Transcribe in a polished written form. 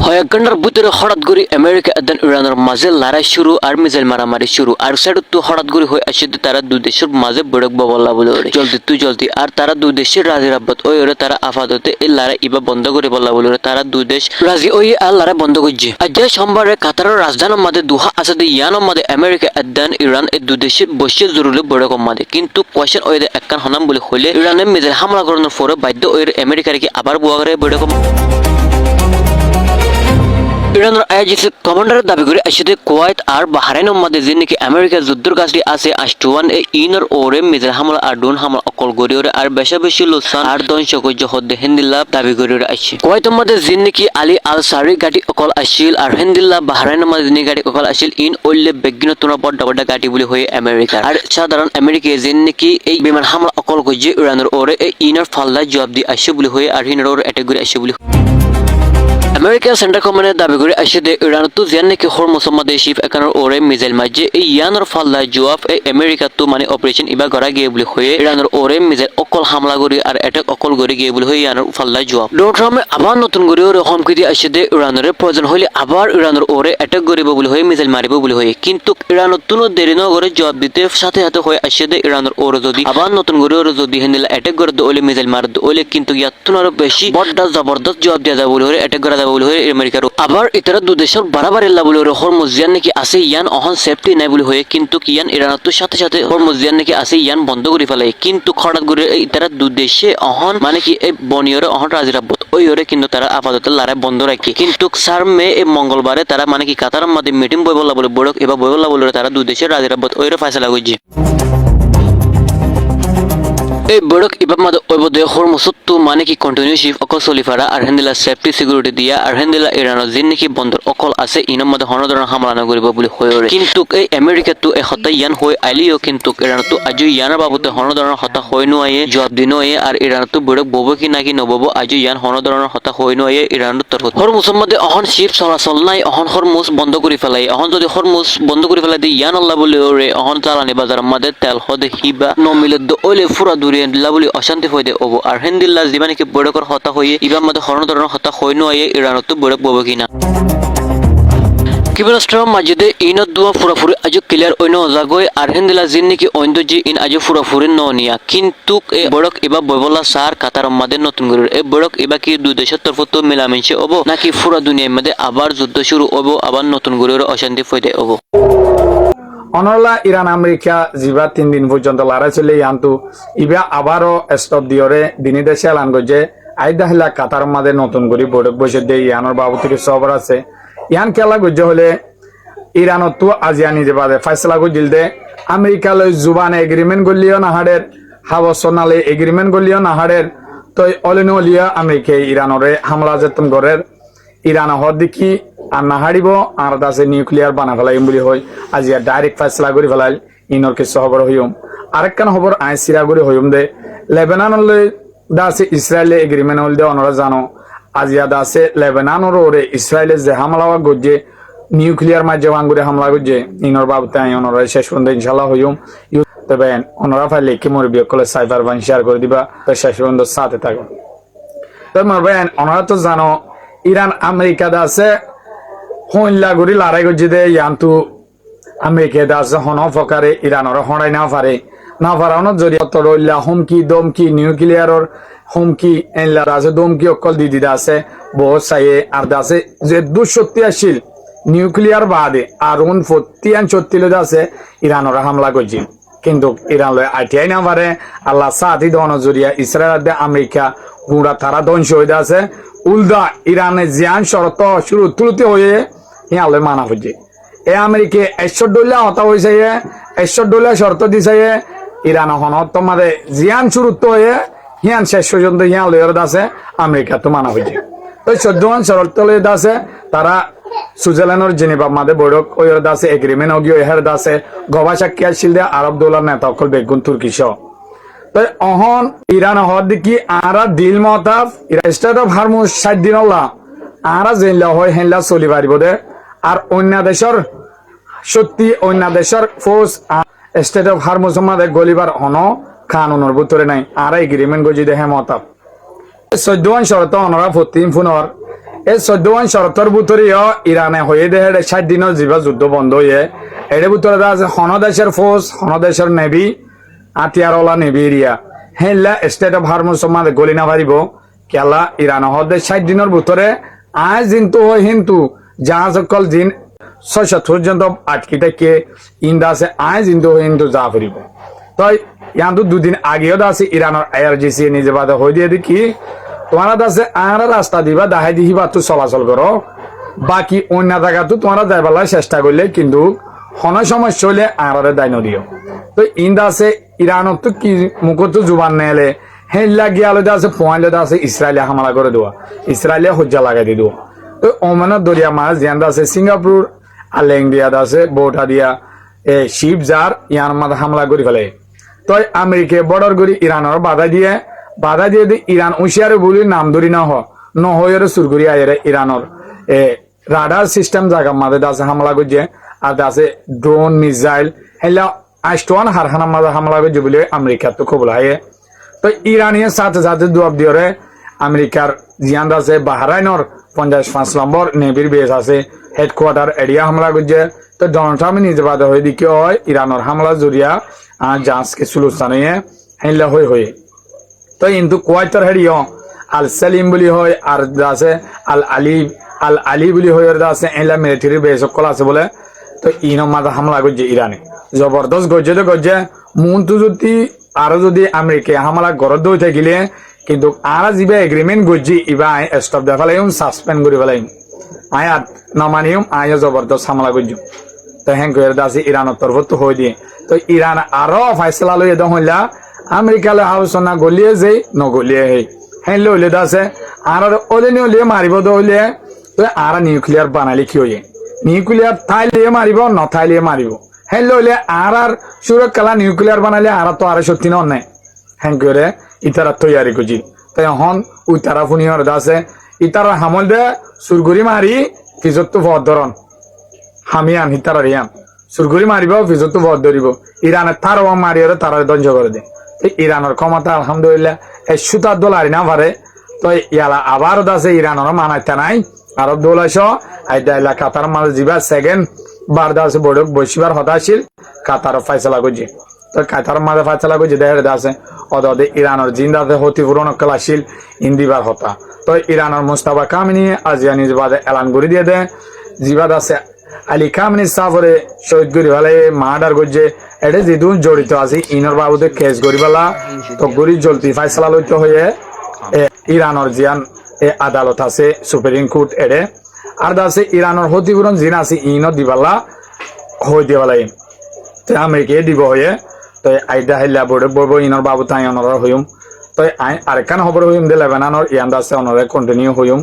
কয়েক ঘন্টার ভিতরে হঠাৎ করে আমেরিকা এবং ইরানের মাঝে লড়াই শুরু আর মিসাইল মারামারি শুরু আর সাইডত তো হঠাৎ করে হয়ে আসে তারা দুই দেশের মাঝে বড়ক বলা বলে জলদি আর তারা দুই দেশের রাজি রাব্বত ওই ওরে তারা আপাতত এই লড়াই ইবা বন্ধ করে বলা বলে তারা দুই দেশ রাজি ওই আর লড়াই বন্ধ করছে আজ সোমবারে কাতারের রাজধানীর মাঝে দুহা আছে ইয়ানোর মাঝে আমেরিকা এবং ইরান এই দুই দেশে বসে জরুরি বড়ক মাঝে কিন্তু কোয়েশ্চেন ওই একখান হনাম বলে হলে ইরানের মিসাইল হামলা করানোর পরে বাধ্য ওই আমেরিকার কি আবার বুয়াগারে বড়ক ইরানের আইজিসি কমান্ডারের দাবি করে আসছে কুয়েত আর বাহরাইনের মধ্যে যে নাকি আমেরিকার যুদ্ধের কাজটি আছে আষ্টওয়ান এ ইনর ওরে মিজাইল হামলা আর ড্রোন হামলা অকল গড়িয়ে আর বেশি লোকসান আর ধ্বংস কর্য হদ্দে হিন্দিল্লা দাবি করে আসছে কুয়েতের মধ্যে যে নাকি আলী আল সারি গাড়ি অকল আসছিল আর হিন্দিল্লা বাহরাইনের মধ্যে যে গাড়ি অকল আসছিল ইন ওইলে বেগিন তোরা বড় বড় গাড়ি বলে হয়ে আমেরিকা আর সাধারণ আমেরিকা যে নাকি এই বিমান হামলা অকল করছে ইরানের ওরে এই ইনর ফাল্লা জবাব দিয়ে আসছে বলে হয়ে আর হিনের ওরে অ্যাটাক করে আসছে বলে আমেরিকা সেন্টার কমান্ডের দাবি করে আসছে যে ইরান তো জিয়ান নাকি হরমুজ মধ্যে শিফ একানোর ওরে মিসাইল মাঝে এই ইয়ানোর ফাল্লা জবাব এই আমেরিকা তো মানে অপারেশন ইবা করা গিয়ে বলে হয়ে ইরানের ওরে মিসাইল অকল হামলা করি আর অ্যাটাক অকল করে গিয়ে বলে হয়ে ইয়ানোর ফাল্লা জবাব ডোনাল্ড ট্রাম্পে আবার নতুন করে ওরে হুমকি দিয়ে আসছে যে ইরানের প্রয়োজন হলে আবার ইরানের ওরে অ্যাটাক করিব বলে হয়ে মিসাইল মারিব বলে হয়ে কিন্তু ইরানের তুনো দেরি ন করে জবাব দিতে সাথে সাথে হয়ে আসছে যে ইরানের ওরে যদি আবার নতুন করে ওরে যদি হেন্দিলা অ্যাটাক করে ওলে মিসাইল মার ওলে কিন্তু ইয়াতুন আরো বেশি বড় জবরদস্ত জবাব দেওয়া যাবে বলে হয়ে অ্যাটাক করা যাবে বলে হয়ে আমেরিকার আবার ইতারা দুই দেশের বারাবার এল্লা বলে হরমুজ জিয়ান নাকি আছে ইয়ান অহন সেফটি নাই বলে হয়ে কিন্তু ইয়ান ইরানের তো সাথে সাথে হরমুজ জিয়ান নাকি আছে ইয়ান বন্ধ করে ফেলে কিন্তু হঠাৎ করে ইতারা দুই দেশে অহন মানে কি এই বনিয়রে অহন রাজিরাব্বত ওই ওরে কিন্তু তারা আপাতত লড়াই বন্ধ রাখে কিন্তু 4 মে এই মঙ্গলবারে তারা মানে কি কাতারের মধ্যে মিটিং বই বলা বলে বড়ক এবার বই বলা বলে তারা দুই দেশের রাজিরাব্বত ওইরে ফয়সালা করছে এই বড়ক ইবাব মাদে ওইবদে হরমুসত্তু মানে কি কন্টিনিউ শিফ অকল সলিফারা আর হেন্দিলা সেফটি সিকিউরিটি দিয়া আর হেন্দিলা ইরানের জিন নাকি বন্দর অকল আছে ইনার মধ্যে হন ধরনের হামলা না করিব বলে হয়ে কিন্তু এই আমেরিকা তো এ হতা ইয়ান হয়ে আইলিও কিন্তু ইরান তো আজ ইয়ানের বাবদে হন ধরনের হতা হয়ে নয়ে জবাব দিন নয়ে আর ইরান তো বড়ক বব কি নাকি নবব আজ ইয়ান হন ধরনের হতা হয়ে নয়ে ইরানের তরফ হরমুসের মধ্যে অহন শিফ চলাচল নাই অহন হরমুস বন্ধ করে ফেলাই অহন যদি হরমুস বন্ধ করে ফেলাই দিয়ে ইয়ান আল্লাহ বলে ওরে অহন জ্বালানি বাজারের মধ্যে তেল হদে হিবা নমিলে ওলে ফুরা দূরে বলে অশান্তি হয়ে দেব আর হেন্দিল্লা জীবানিকে বড়কর হতা হয়ে ইবার মধ্যে হরণ ধরনের হতা হয়ে নয় ইরানত বড়ক বব কিনা ক্ষেপণাস্ত্র মাঝে ইনত দোয়া ফুরাফুরি আজ ক্লিয়ার অন্য জাগয় আর হেন্দিলা জিন নাকি অন্য যে ইন আজ ফুরাফুরি নিয়া কিন্তু এই বড়ক এবার বইবলা সার কাতার মধ্যে নতুন করে এই বড়ক এবার কি দুই দেশের তরফ তো মেলামেশে হব নাকি পুরা দুনিয়ার মধ্যে আবার যুদ্ধ শুরু হবো আবার নতুন করে অশান্তি হয়ে হব অনলা ইরান আমেরিকা জিবা 3 দিন পর্যন্ত লড়াই চলে ইয়ান্তু ইবা আবারও স্টপ দিয়রে দিনী দেশে এলান করছে আইদাহিলা কাতার মাঝে নতুন করে বৈঠক বসে দিয়ে ইয়ানোর বাবু থেকে সবর আছে ইয়ান খেলা গুজ্জ হলে ইরানত তো আজিয়া নিজে বাদে ফয়সলা গুজিল দে আমেরিকা লই জুবানে এগ্রিমেন্ট করলিও না হাড়ের হাবসনালে এগ্রিমেন্ট করলিও না হাড়ের তো অলিনলিয়া আমেরিকা ইরানরে হামলা যেতন গরের ইরান হদ দেখি আর না হারিব আর দাসে নিউক্লিয়ার বানা ফেলাই বলি হয় আজিয়া ডাইরেক্ট ফয়সলা করে ফেলাই ইনর কিছু খবর হইম আরেকখান খবর আইসিরা করে হইম দে লেবাননলে দাসে ইসরায়েলে এগ্রিমেন্ট হল দে অনরা জানো আজিয়া দাসে লেবাননের ওরে ইসরায়েলে যে হামলা গজ্জে নিউক্লিয়ার মাধ্যমে আঙ্গুরে হামলা গজ্জে ইনর বাবতে অনরা শেষ পর্যন্ত ইনশাল্লাহ হইম তবে অনরা ফাইলে কি মরে বিয়োগ করলে সাইবার বান শেয়ার করে দিবা তো শেষ পর্যন্ত সাথে থাকো তবে মারবেন অনরা তো জানো ইরান আমেরিকা দাসে হইলা গরি লড়াই গজ্জে দে ইয়ান্তু আমেরিকা দাসে হন ফকারে ইরানর হড়াই না পারে না পারানোর জরিয়া তরইলা হুমকি দমকি নিউক্লিয়ারর হুমকি এনলা দাসে দমকি অকল দিদি দাসে বহুত সাইয়ে আর দাসে যে 270 আসিল নিউক্লিয়ার বাদে আর 40 দাসে ইরানর হামলা করছে কিন্তু ইরান লয় আইটিআই না পারে আল্লাহ সাথী দন জরিয়া ইসরায়েল দে আমেরিকা গুড়া তারা ধ্বংস হয়ে আছে উল্দা ইরানের জিয়ান শরত শুরু তুলতে হয়ে ইয়ালে মানা হচ্ছে এ আমেরিকা $100 হতা হয়েছে $100 শর্ত দিছে ইরান হনত তোমাদের জিয়ান শুরুত্ব হয়ে হিয়ান শেষ পর্যন্ত হিয়া লয়ের দাসে আমেরিকা তো মানা হয়েছে ওই 14 শর্ত লয়ে দাসে তারা সুইজারল্যান্ডের জেনেভা মাদে বড়ক ওই দাসে এগ্রিমেন্ট হগিও এর দাসে গবা সাক্ষী আসছিল দে আরব দৌলার নেতা অকল বেগুন তুর্কিশ তো অহন ইরান হদ দেখি আরা দিল মতাফ স্টেট অফ হারমুজ 60 দিন হল্লা আরা জেনলা হয় হেনলা চলি পারিব দে আর অন্য দেশের সত্যি অন্য দেশের ফোর্স স্টেট অফ হারমুজ মাদে গলিবার হন কানুনের ভিতরে নাই আরা এগ্রিমেন্ট গজি দেহে মতাফ 14 শর্ত অনরা 14 ফুনর এই 14 শরতর ভিতরেও ইরানে হয়ে দেহে 60 দিনের জীবা যুদ্ধ বন্ধ হয়ে এর ভিতরে আছে হনদেশের ফোর্স হনদেশের নেভি আতিয়ারওয়ালা নেভি এরিয়া হেলা স্টেট অফ হারমোস মাঝে গলি না পারিব কেলা ইরান হদে 60 দিনের ভিতরে আজ কিন্তু কিন্তু জাহাজ সকল দিন 600 পর্যন্ত আটকি থেকে ইন্দা আছে আজ কিন্তু যা ফিরিব তাই ইয়ান্তু দুদিন আগেও আছে ইরানের আইআরজিসি নিজে বাদে হয়ে দিয়ে দেখি তোমারা আছে আর রাস্তা দিবা দাহাই দিবা তো চলাচল করো বাকি অন্য জায়গা তো তোমরা যাইবার চেষ্টা করলে কিন্তু হন সমস্যা হলে আর দায় নদিও তো ইন্দা আছে ইরানত তো কি মুখত জুবান নেলে হেলা গিয়ে আলাদা আছে পয়েন্ট আছে ইসরায়েলে হামলা করে দেওয়া ইসরায়েলে হজ্জা লাগাই দিয়ে দেওয়া তো ওমানের দরিয়া মাছ জিয়ান্দা আছে সিঙ্গাপুর আলেং দিয়া আছে বোটা দিয়া শিপ যার ইয়ার মাঝে হামলা করে ফেলে তো আমেরিকা বর্ডার করি ইরানের বাধা দিয়ে ইরান উশিয়ারে বলি নাম ধরি নহয়ের সুরগুরি আয়ের ইরানের রাডার সিস্টেম জায়গা মাঝে আছে হামলা করছে আর আছে ড্রোন মিসাইল হেলা আইস্টোয়ান হারখানা মাঝে হামলা করছে বলে আমেরিকার তো খবর হয় তো ইরানিয়ার সাথে সাথে দুয়াব দিয়ে আমেরিকার জিয়ান আছে বাহরাইনের 55 নম্বর নেভির বেস আছে হেডকোয়ার্টার এরিয়া হামলা করছে তো ডোনাল্ড ট্রাম্প নিজে বাধা হয়ে দিকে হয় ইরানের হামলা জড়িয়া জাহাজকে সুলুস্তানে হেলা হয়ে তো কিন্তু কোয়াইটার হেরিও আল সালিম বলি হয় আর আছে আল আলী বলি হয় আছে এলা মিলিটারি বেস সকল আছে বলে তো ইনো মাঝে হামলা করছে ইরানে জবরদস্ত গজে মন তো যদি আরো যদি আমেরিকা হামলা ঘরত দই থাকিলে কিন্তু আর যিবা এগ্রিমেন্ট গজি ইবা স্টপ দে ফেলাইম সাসপেন্ড করে ফেলাইম আয়াত নমানিম আয় জবরদস্ত হামলা করছো তো হ্যাঁ করে আছে ইরানের তরফ তো হয়ে দিয়ে তো ইরান আরো ফাইসলা লই এদ হইলা আমেরিকালে আলোচনা গলিয়ে যে নগলিয়ে হ্যাঁ লইলে আছে আর ওলে নিয়ে মারিব দইলে তো আর নিউক্লিয়ার বানাইলে কি হয়ে নিউক্লিয়ার থাইলে মারিব নথাইলে মারিব হ্যাঁ লইলে আর সুরক্ষালা নিউক্লিয়ার বানাইলে আর তো আর সত্যি নাই হ্যাঁ করে ইতারা তৈয়ারি করছি তো এখন উতারা ফুনিয়র আছে ইতারা হামল দে সুরগুরি মারি ফিজত তো ভর ধরন হামিয়ান ইতারা রিয়ান সুরগুরি মারিব ফিজত তো ভর ধরিব ইরানের তার মারি তারা ধ্বংস করে দে ইরানের ক্ষমতা আলহামদুলিল্লাহ এই $7 না পারে তো ইয়ালা আবার আছে ইরানের মানাইতে নাই আরব দৌলাস আইডা কাতার মাঝে যাবা সেকেন্ড বার আছে বড়ক বসিবার হতা আছিল কাতার ফাইসলা করছে তো কাতার মাঝে ফাইসলা করছে দেহের আছে অদে ইরানের জিন্দাতে হতি পুরনো আসছিল ইন্দিবার হতা তো ইরানের মুস্তাফা কামিনী আজিয়া নিজ বাদে এলান করে দিয়ে দে জিবাদ আছে আলী কামিনী সাফরে শহীদ করি ফেলে মার্ডার করছে এটা যেহেতু জড়িত আছে ইনর বাবুতে কেস করি ফেলা তো গরি জলদি ফাইসলা লইতে হয়ে ইরানের জিয়ান আদালত আছে সুপ্রিম কোর্ট এড়ে আর আছে ইরানের ক্ষতিপূরণ জিন আছে ইনো দিবালা হয়ে দিবালাই তো আমেরিকা দিব হয়ে তো আইডা হাইলা বড় বড় ইনর বাবু তাই অনর হইম তো আরেকখান খবর হইম দে লেবাননের ইয়ান আছে অনরে কন্টিনিউ হইম